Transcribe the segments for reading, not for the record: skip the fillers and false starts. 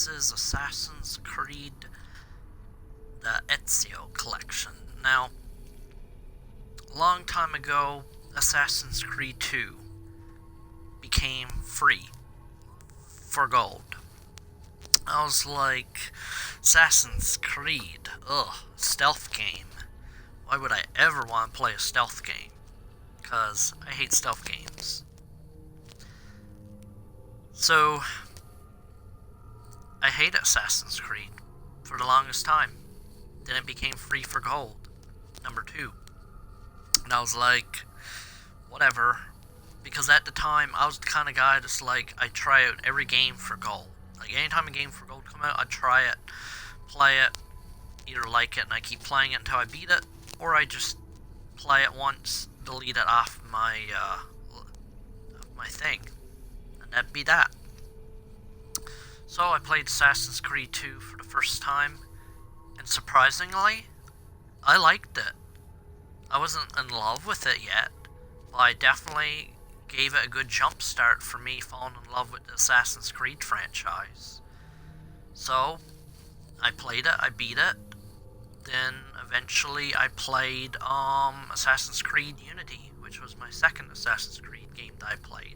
this is Assassin's Creed, the Ezio collection. Now, a long time ago, Assassin's Creed 2 became free for gold. I was like, Assassin's Creed, ugh, stealth game. Why would I ever want to play a stealth game? Because I hate stealth games. So, I hated Assassin's Creed for the longest time. Then it became free for gold, number 2. And I was like, whatever. Because at the time, I was the kind of guy that's like, I try out every game for gold. Like, anytime a game for gold come out, I'd try it, play it, either like it and I keep playing it until I beat it, or I just play it once, delete it off my thing. And that'd be that. So I played Assassin's Creed 2 for the first time, and surprisingly, I liked it. I wasn't in love with it yet, but I definitely gave it a good jump start for me falling in love with the Assassin's Creed franchise. So, I played it, I beat it, then eventually I played Assassin's Creed Unity, which was my second Assassin's Creed game that I played.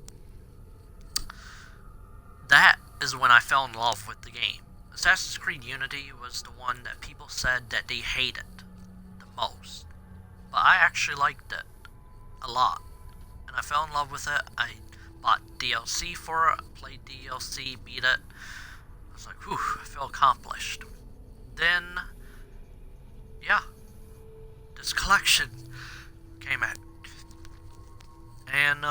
That is when I fell in love with the game. Assassin's Creed Unity was the one that people said that they hated the most. But I actually liked it a lot. And I fell in love with it. I bought DLC for it, played DLC, beat it. I was like, whew, I feel accomplished. Then, yeah, this collection came out. And,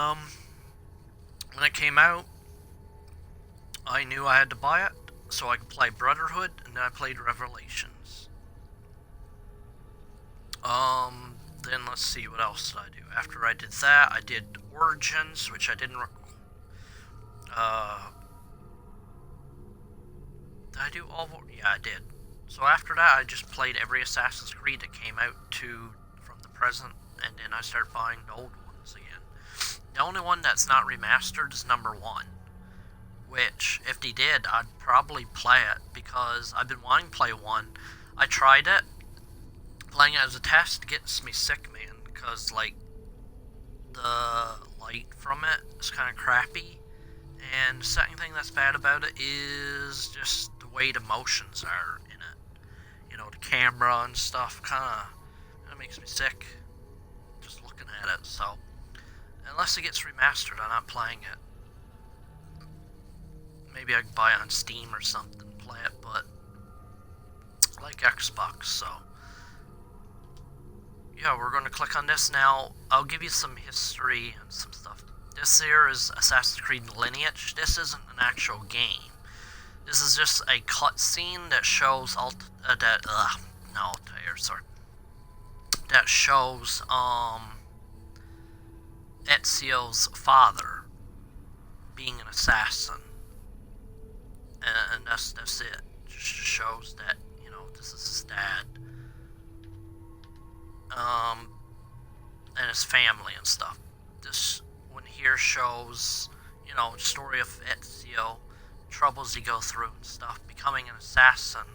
when it came out, I knew I had to buy it, so I could play Brotherhood, and then I played Revelations. Then let's see, what else did I do? After I did that, I did Origins, which I didn't did I do all of yeah, I did. So after that, I just played every Assassin's Creed that came out from the present, and then I started buying the old ones again. The only one that's not remastered is number 1. Which, if they did, I'd probably play it, because I've been wanting to play 1. I tried it. Playing it as a test gets me sick, man, because, like, the light from it is kind of crappy, and the second thing that's bad about it is just the way the motions are in it. You know, the camera and stuff kind of makes me sick just looking at it, so unless it gets remastered, I'm not playing it. Maybe I can buy it on Steam or something and play it, but I like Xbox, so yeah, we're going to click on this now. I'll give you some history and some stuff. This here is Assassin's Creed Lineage. This isn't an actual game. This is just a cutscene that shows that shows Ezio's father being an assassin. And that's it. It just shows that, you know, this is his dad. And his family and stuff. This one here shows, you know, the story of Ezio, troubles he goes through and stuff, becoming an assassin.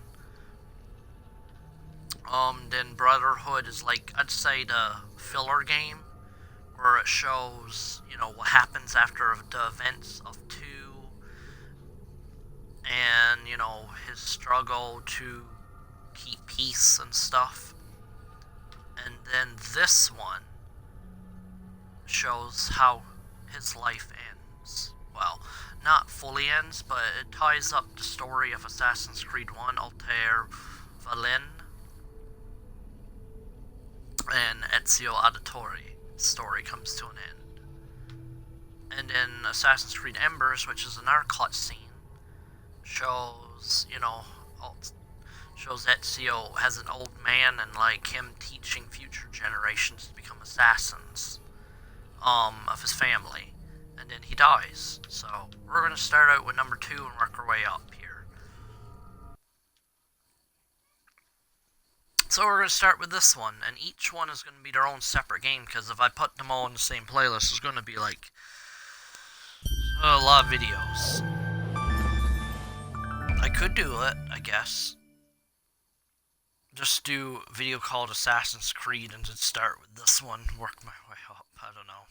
Then Brotherhood is like, I'd say the filler game, where it shows, you know, what happens after the events of 2, and, you know, his struggle to keep peace and stuff. And then this one shows how his life ends. Well, not fully ends, but it ties up the story of Assassin's Creed 1, Altair Vallin, and Ezio Auditore. The story comes to an end. And then Assassin's Creed Embers, which is another cutscene, shows, you know, shows Ezio as an old man and, like, him teaching future generations to become assassins of his family. And then he dies. So, we're going to start out with number 2 and work our way up here. So we're going to start with this one, and each one is going to be their own separate game, because if I put them all in the same playlist, it's going to be, like, a lot of videos. I could do it, I guess. Just do a video called Assassin's Creed and just start with this one, work my way up. I don't know.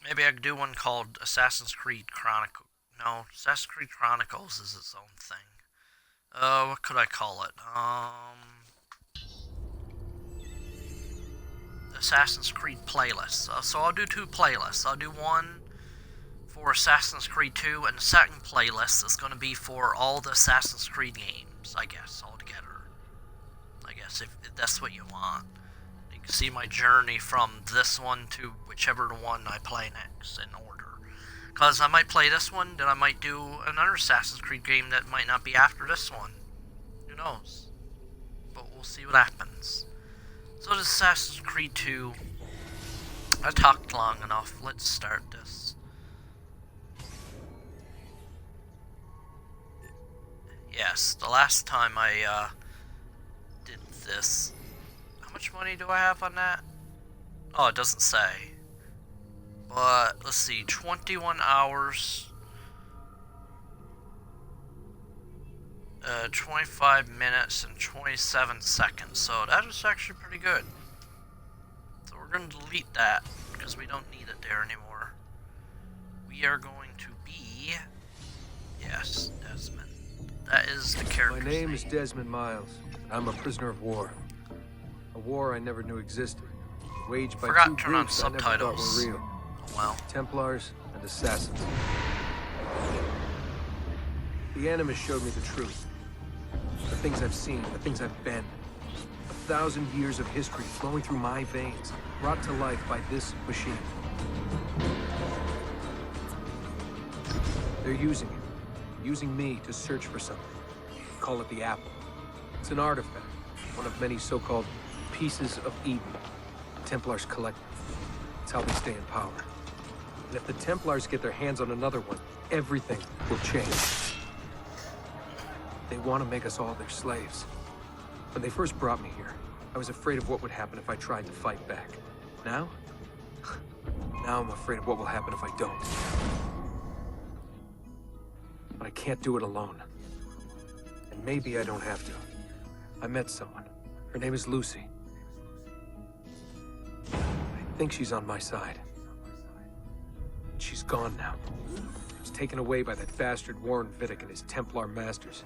Maybe I could do one called Assassin's Creed Chronicle. No, Assassin's Creed Chronicles is its own thing. What could I call it? Assassin's Creed playlist. So I'll do 2 playlists. I'll do one for Assassin's Creed 2, and the second playlist is going to be for all the Assassin's Creed games, I guess, all together. I guess if that's what you want. You can see my journey from this one to whichever one I play next in order. Because I might play this one, then I might do another Assassin's Creed game that might not be after this one. Who knows? But we'll see what happens. So this Assassin's Creed 2. I talked long enough. Let's start this. Yes, the last time I did this. How much money do I have on that? Oh, it doesn't say. But let's see, 21 hours, 25 minutes and 27 seconds. So that is actually pretty good. So we're going to delete that because we don't need it there anymore. We are going to be, yes, Desmond. That is the character's My name is Desmond Miles. I'm a prisoner of war. A war I never knew existed. Waged by two groups I never thought were real. Well. Templars and Assassins. The Animus showed me the truth. The things I've seen, the things I've been. 1,000 years of history flowing through my veins, brought to life by this machine. They're using it. Using me to search for something. Call it the Apple. It's an artifact. One of many so-called pieces of Eden. Templars collect them. It's how they stay in power. And if the Templars get their hands on another one, everything will change. They want to make us all their slaves. When they first brought me here, I was afraid of what would happen if I tried to fight back. Now? Now I'm afraid of what will happen if I don't. But I can't do it alone. And maybe I don't have to. I met someone. Her name is Lucy. I think she's on my side. She's gone now. She was taken away by that bastard Warren Vidic and his Templar masters.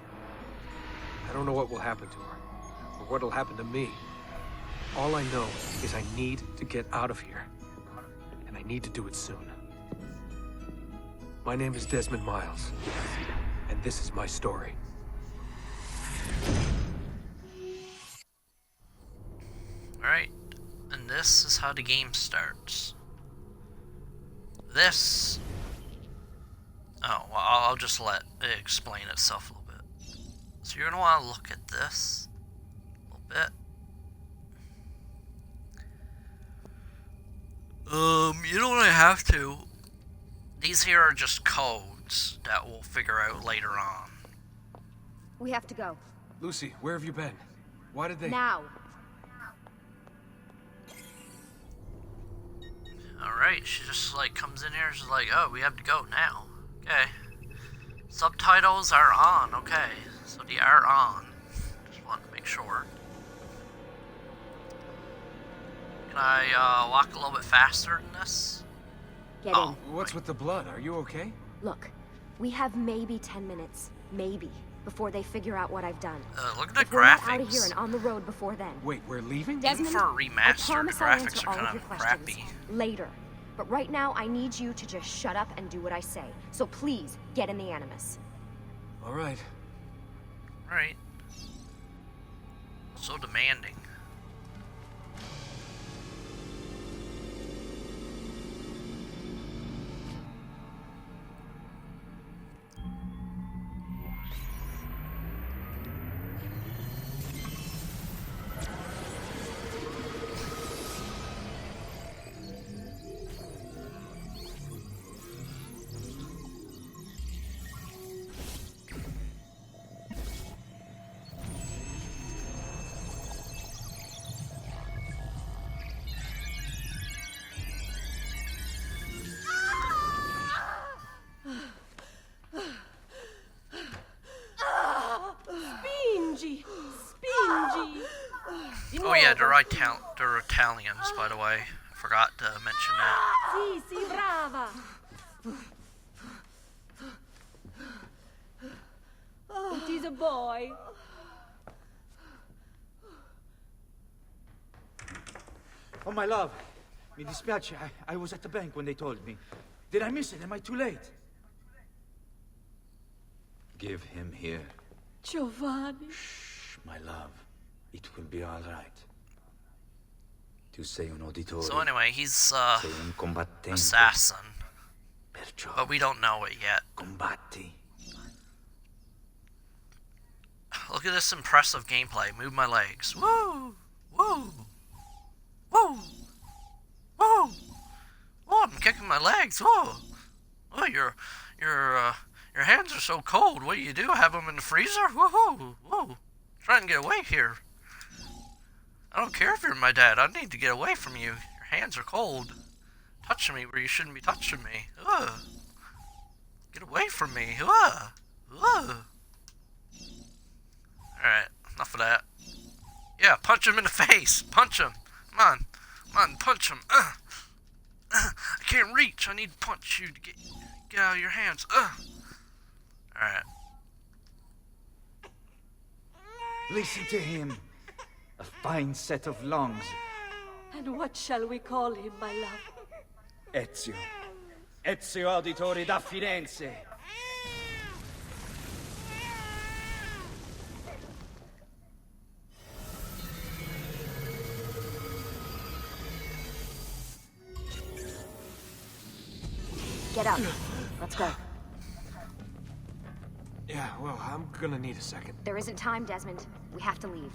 I don't know what will happen to her, or what will happen to me. All I know is I need to get out of here. And I need to do it soon. My name is Desmond Miles, and this is my story. Alright, and this is how the game starts. This... Oh, well, I'll just let it explain itself a little bit. So you're going to want to look at this a little bit. You don't really have to. These here are just codes that we'll figure out later on. We have to go. Lucy, where have you been? Why did they... Now. Alright, she just like comes in here, she's like, oh, we have to go now. Okay. Subtitles are on, okay. So they are on. Just want to make sure. Can I walk a little bit faster than this? Get in. What's with the blood? Are you okay? Look, we have maybe 10 minutes, maybe, before they figure out what I've done. Look at the if we're not graphics. out of here and on the road before then. Wait, we're leaving? Desmond, Even for a I remaster, the promise I'll graphics answer are all of kind your of questions crappy. later. But right now, I need you to just shut up and do what I say. So please, get in the Animus. All right. Right. So demanding. yeah, they're Italians, by the way. I forgot to mention that. Sì, sì, brava. It is a boy. Oh, my love. Mi dispiace. I was at the bank when they told me. Did I miss it? Am I too late? Give him here. Giovanni. Shh, my love. It will be all right. Tu sei un uditore. So anyway, he's Sei un combattente. assassin, Perciò but we don't know it yet. combatti. Look at this impressive gameplay. Move my legs. Woo! Woo! Woo! Woo! Whoa! I'm kicking my legs. Whoa! Oh, your hands are so cold. What do you do? Have them in the freezer? Whoa! Whoa! Trying to get away here. I don't care if you're my dad. I need to get away from you. Your hands are cold. Touching me where you shouldn't be touching me. Ugh. Get away from me. Ugh. Ugh. Alright, enough of that. Yeah, punch him in the face. Punch him. Come on. Come on, punch him. I can't reach. I need to punch you to get out of your hands. Alright. Listen to him. A fine set of lungs. And what shall we call him, my love? Ezio. Ezio Auditori da Firenze. Get up. Let's go. Yeah, well, I'm gonna need a second. There isn't time, Desmond. We have to leave.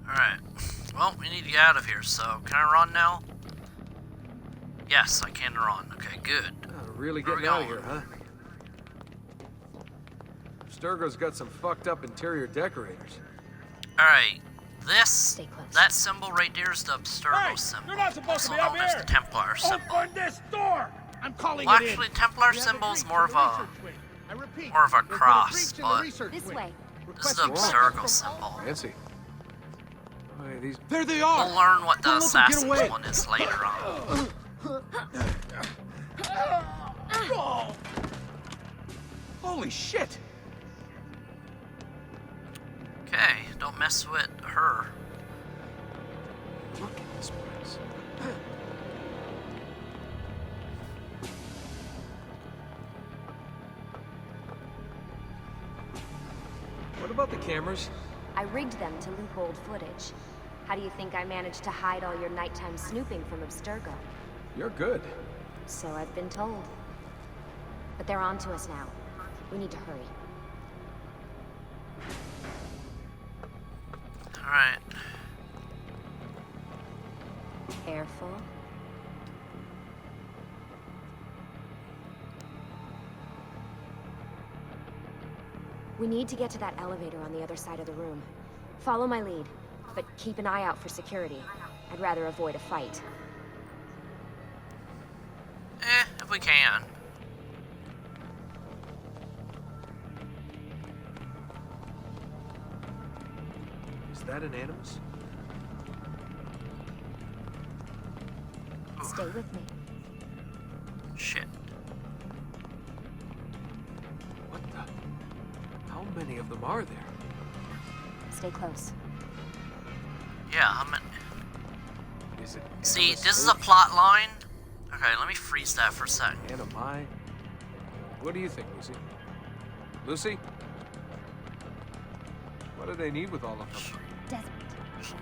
Alright. Well, we need to get out of here, so can I run now? Yes, I can run. Okay, good. Really Where we getting out of going? here, huh? Sturgo's got some fucked up interior decorators. Alright. This, Stay close. that symbol right there is the Abstergo symbol, you're not supposed to also be up known as here. the Templar symbol. Open this door! I'm calling Well, it actually, in. Templar We have symbol is breach more in of the a research wing. I repeat, more of a there's been cross, breach in the but research This wing. way. this is the Requesting Abstergo backup symbol. Fancy. Wait, these... There they We'll are! learn what the Don't let them get Assassin's away. one is later on. Holy shit! Okay, don't mess with her. Look at this place. What about the cameras? I rigged them to loop old footage. How do you think I managed to hide all your nighttime snooping from Abstergo? You're good. So I've been told. But they're on to us now. We need to hurry. Alright. Careful. We need to get to that elevator on the other side of the room. Follow my lead, but keep an eye out for security. I'd rather avoid a fight. If we can. Is that an animus? Stay with me. Shit. What the? How many of them are there? Stay close. Yeah, I'm in. Is it See, animus this is a H? plot line. Okay, let me freeze that for a sec. Animi? What do you think, Lucy? Lucy? What do they need with all of them? Desmond.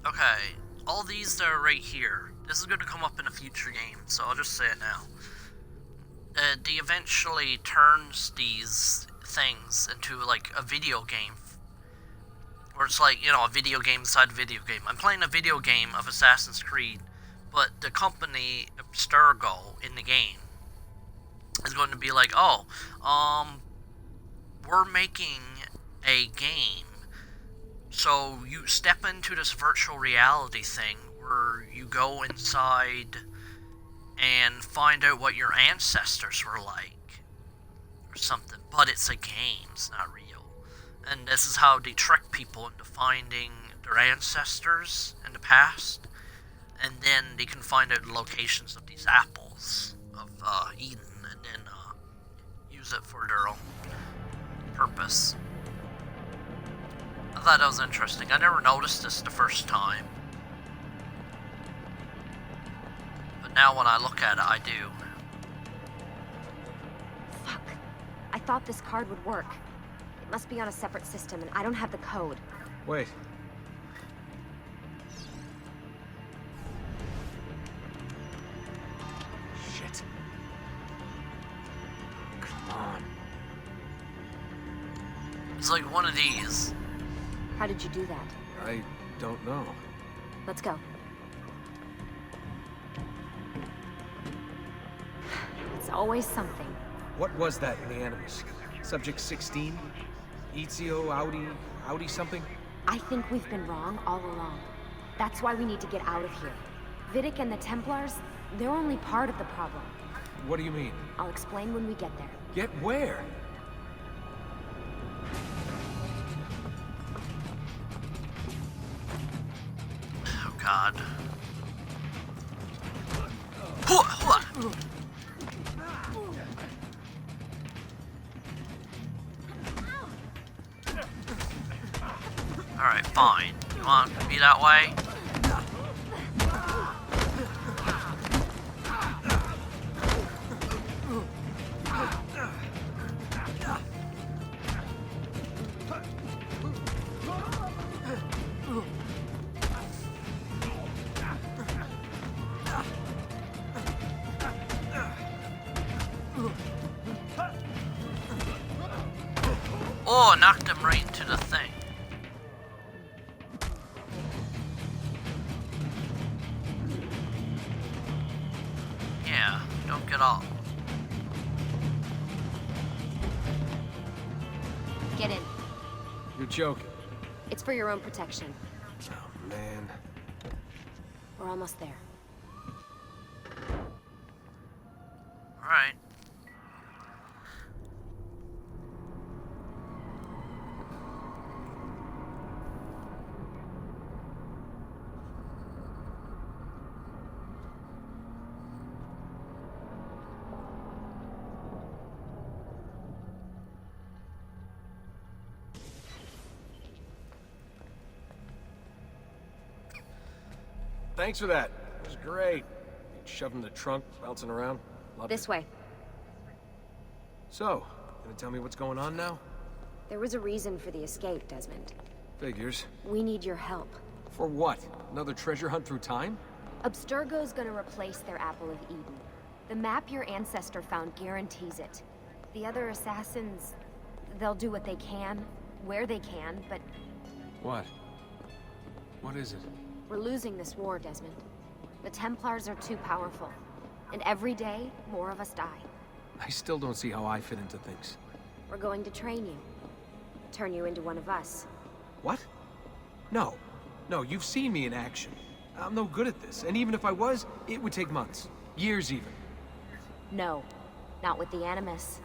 Okay, all these that are right here. This is going to come up in a future game, so I'll just say it now. They eventually turns these things into like a video game. Where it's like, you know, a video game inside a video game. I'm playing a video game of Assassin's Creed, but the company, Abstergo, in the game, is going to be like, oh, we're making a game. So you step into this virtual reality thing where you go inside and find out what your ancestors were like. or something, but it's a game, it's not real. And this is how they trick people into finding their ancestors in the past, and then they can find out the locations of these apples of Eden, and then use it for their own purpose. I thought that was interesting. I never noticed this the first time, but now when I look at it, I do. Fuck. I thought this card would work. It must be on a separate system, and I don't have the code. Wait. Shit. Come on. It's like one of these. How did you do that? I don't know. Let's go. It's always something. What was that in the Animus? Subject 16? Ezio, Audi something? I think we've been wrong all along. That's why we need to get out of here. Vidic and the Templars, they're only part of the problem. What do you mean? I'll explain when we get there. Get where? Oh God. Hua. Alright, fine. You want to be that way? Oh, knocked him right into the thing. Yeah, don't get off. Get in. You're joking. It's for your own protection. Oh, man. We're almost there. Alright. Thanks for that. It was great. Shoving the trunk, bouncing around. Loved This it. way. So, gonna tell me what's going on now? There was a reason for the escape, Desmond. Figures. We need your help. For what? Another treasure hunt through time? Abstergo's gonna replace their Apple of Eden. The map your ancestor found guarantees it. The other assassins, they'll do what they can, where they can, but What? What is it? we're losing this war, Desmond. The Templars are too powerful. And every day, more of us die. I still don't see how I fit into things. We're going to train you. Turn you into one of us. What? No. No, you've seen me in action. I'm no good at this, and even if I was, it would take months. Years even. No. Not with the Animus.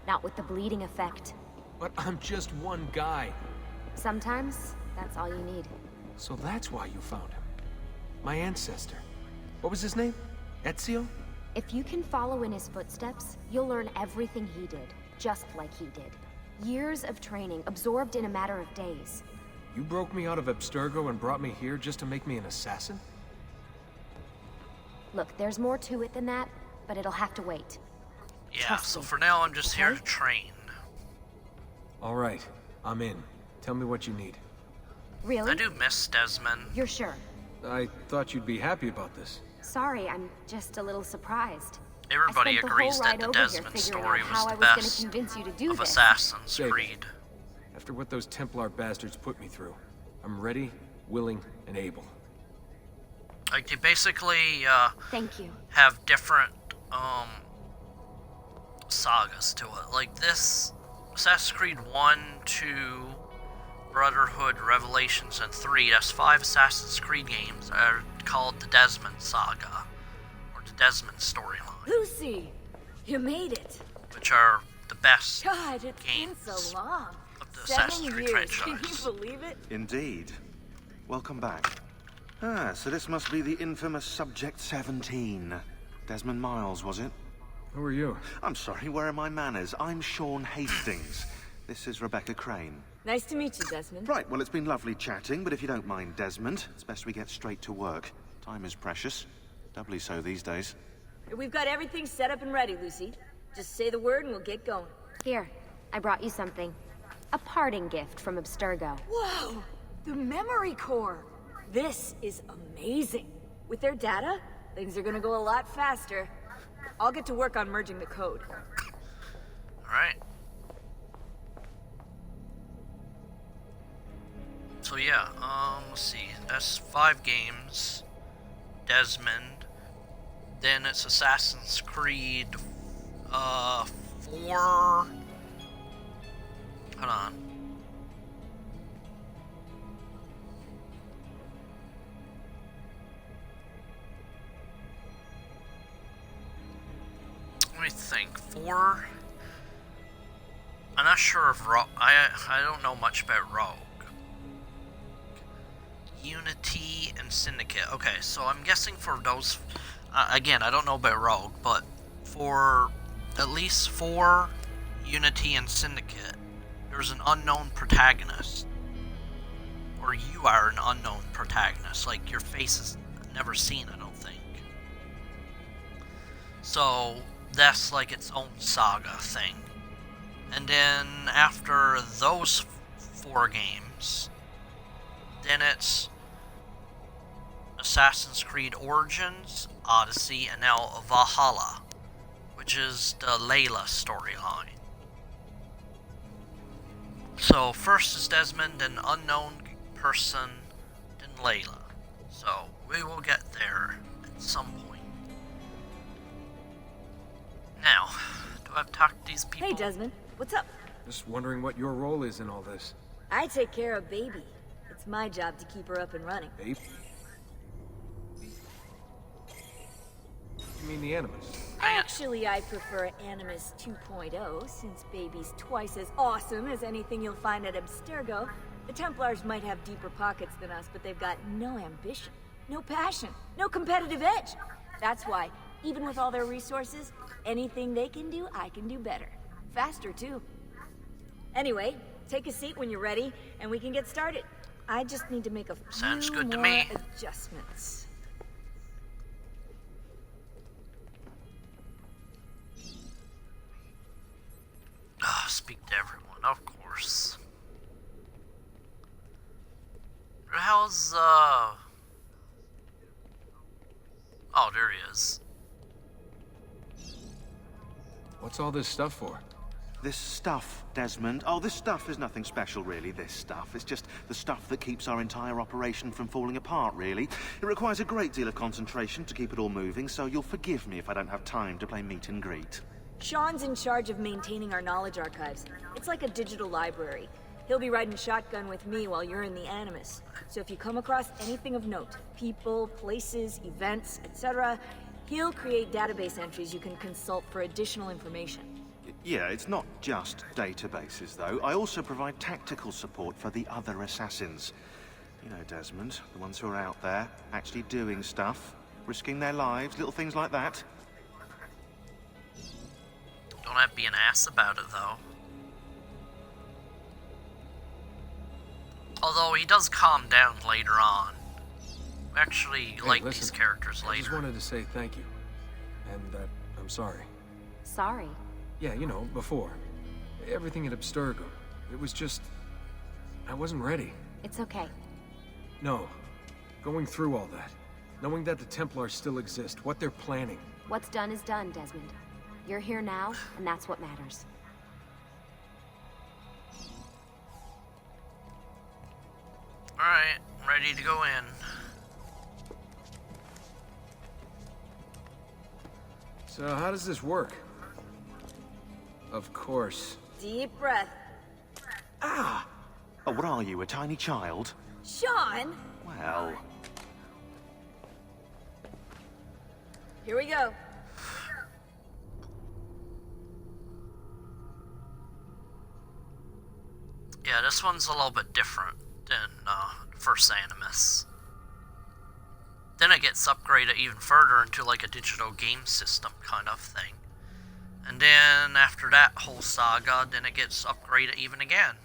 Not with the bleeding effect. But I'm just one guy. Sometimes, that's all you need. So that's why you found him. My ancestor. What was his name? Ezio? If you can follow in his footsteps, you'll learn everything he did, just like he did. Years of training, absorbed in a matter of days. You broke me out of Abstergo and brought me here just to make me an assassin? Look, there's more to it than that, but it'll have to wait. Yeah, Trust so me. for now I'm just here Okay? to train. All right, I'm in. Tell me what you need. Really? I do miss Desmond. You're sure? I thought you'd be happy about this. Sorry, I'm just a little surprised. Everybody I spent the agrees whole that ride the over here Desmond figuring story out was how the I was going to best convince you to do of this. Assassin's Save it. Creed. After what those Templar bastards put me through, I'm ready, willing, and able. Like, they basically Thank you. have different sagas to it. Like this, Assassin's Creed 1, 2, Brotherhood, Revelations, and 3, that's 5 Assassin's Creed games that are called the Desmond Saga, or the Desmond storyline, Lucy, you made it. which are the best God, it's been games so long. of the 7 Assassin's Creed years. Can you franchise. believe it? Indeed. Welcome back. Ah, so this must be the infamous Subject 17. Desmond Miles, was it? Who are you? I'm sorry, where are my manners? I'm Sean Hastings. This is Rebecca Crane. Nice to meet you, Desmond. Right, well, it's been lovely chatting, but if you don't mind, Desmond, it's best we get straight to work. Time is precious. Doubly so these days. We've got everything set up and ready, Lucy. Just say the word and we'll get going. Here, I brought you something. A parting gift from Abstergo. Whoa! The memory core! This is amazing. With their data, things are gonna go a lot faster. I'll get to work on merging the code. Alright. So yeah, let's see. That's 5 games. Desmond. Then it's Assassin's Creed 4. Hold on. Let me think. 4. I'm not sure if Rogue. I don't know much about Rogue. Unity and Syndicate. Okay, so I'm guessing for those. Again, I don't know about Rogue, but for at least 4, Unity and Syndicate, there's an unknown protagonist. Or you are an unknown protagonist. Like, your face is never seen, I don't think. So, that's like its own saga thing. And then after those 4 games, then it's Assassin's Creed Origins, Odyssey, and now Valhalla, which is the Layla storyline. So first is Desmond, an unknown person, then Layla. So we will get there at some point. Now, do I have to talk to these people? Hey, Desmond. What's up? Just wondering what your role is in all this. I take care of Baby. It's my job to keep her up and running. Babe? You mean the Animus? Actually, I prefer Animus 2.0, since Baby's twice as awesome as anything you'll find at Abstergo. The Templars might have deeper pockets than us, but they've got no ambition, no passion, no competitive edge. That's why, even with all their resources, anything they can do, I can do better. Faster, too. Anyway, take a seat when you're ready, and we can get started. I just need to make a Sounds few good to more me. adjustments. Speak to everyone, of course. Where the hell's, Oh, there he is. What's all this stuff for? This stuff, Desmond. Oh, this stuff is nothing special, really, this stuff. It's just the stuff that keeps our entire operation from falling apart, really. It requires a great deal of concentration to keep it all moving, so you'll forgive me if I don't have time to play meet and greet. Sean's in charge of maintaining our knowledge archives. It's like a digital library. He'll be riding shotgun with me while you're in the Animus. So if you come across anything of note, people, places, events, etc., he'll create database entries you can consult for additional information. Yeah, it's not just databases, though. I also provide tactical support for the other assassins. You know, Desmond, the ones who are out there, actually doing stuff, risking their lives, little things like that. Don't have to be an ass about it, though. Although he does calm down later on. We actually Hey, like listen, these characters I just later. wanted to say thank you. And that I'm sorry. Sorry. Yeah, you know, before. Everything at Abstergo. It was just... I wasn't ready. It's okay. No. Going through all that. Knowing that the Templars still exist, what they're planning. What's done is done, Desmond. You're here now, and that's what matters. Alright, ready to go in. So how does this work? Of course. Deep breath. Oh, what are you, a tiny child? Sean! Well, Here we go. Yeah, this one's a little bit different than first Animus. Then it gets upgraded even further into like a digital game system kind of thing. And then after that whole saga, then it gets upgraded even again.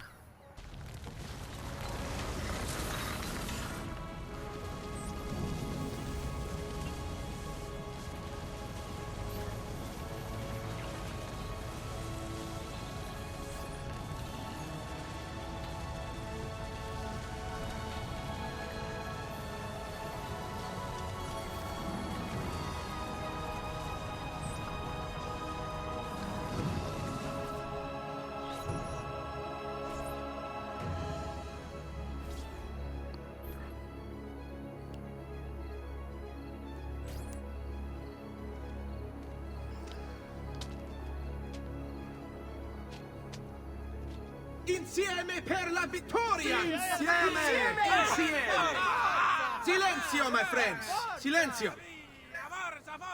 Insieme per la vittoria! Insieme! Insieme! Silenzio, my friends! Silenzio!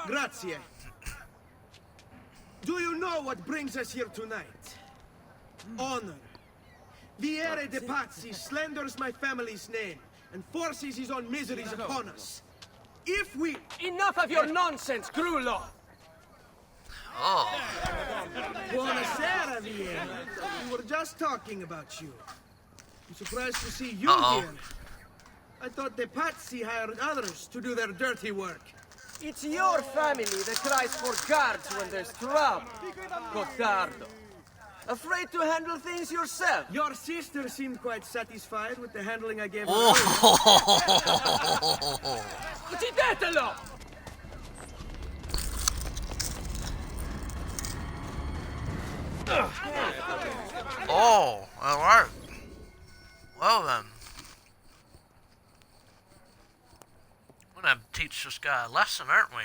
Grazie. Do you know what brings us here tonight? Honor. Viere de Pazzi slanders my family's name and forces his own miseries upon us. If we... Enough of your nonsense, Grullo! Oh. Buonasera, Viera. We were just talking about you. I'm surprised to see you here. I thought the Pazzi hired others to do their dirty work. It's your family that cries for guards when there's trouble. Cotardo. Afraid to handle things yourself? Your sister seemed quite satisfied with the handling I gave her. Oh. Uccidetelo! Oh, alright. Well then. We're gonna teach this guy a lesson, aren't we?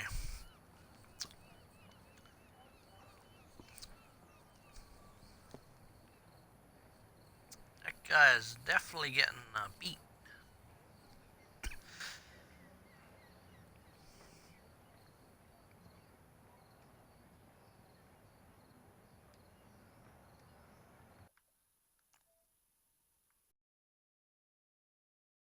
That guy is definitely getting beat.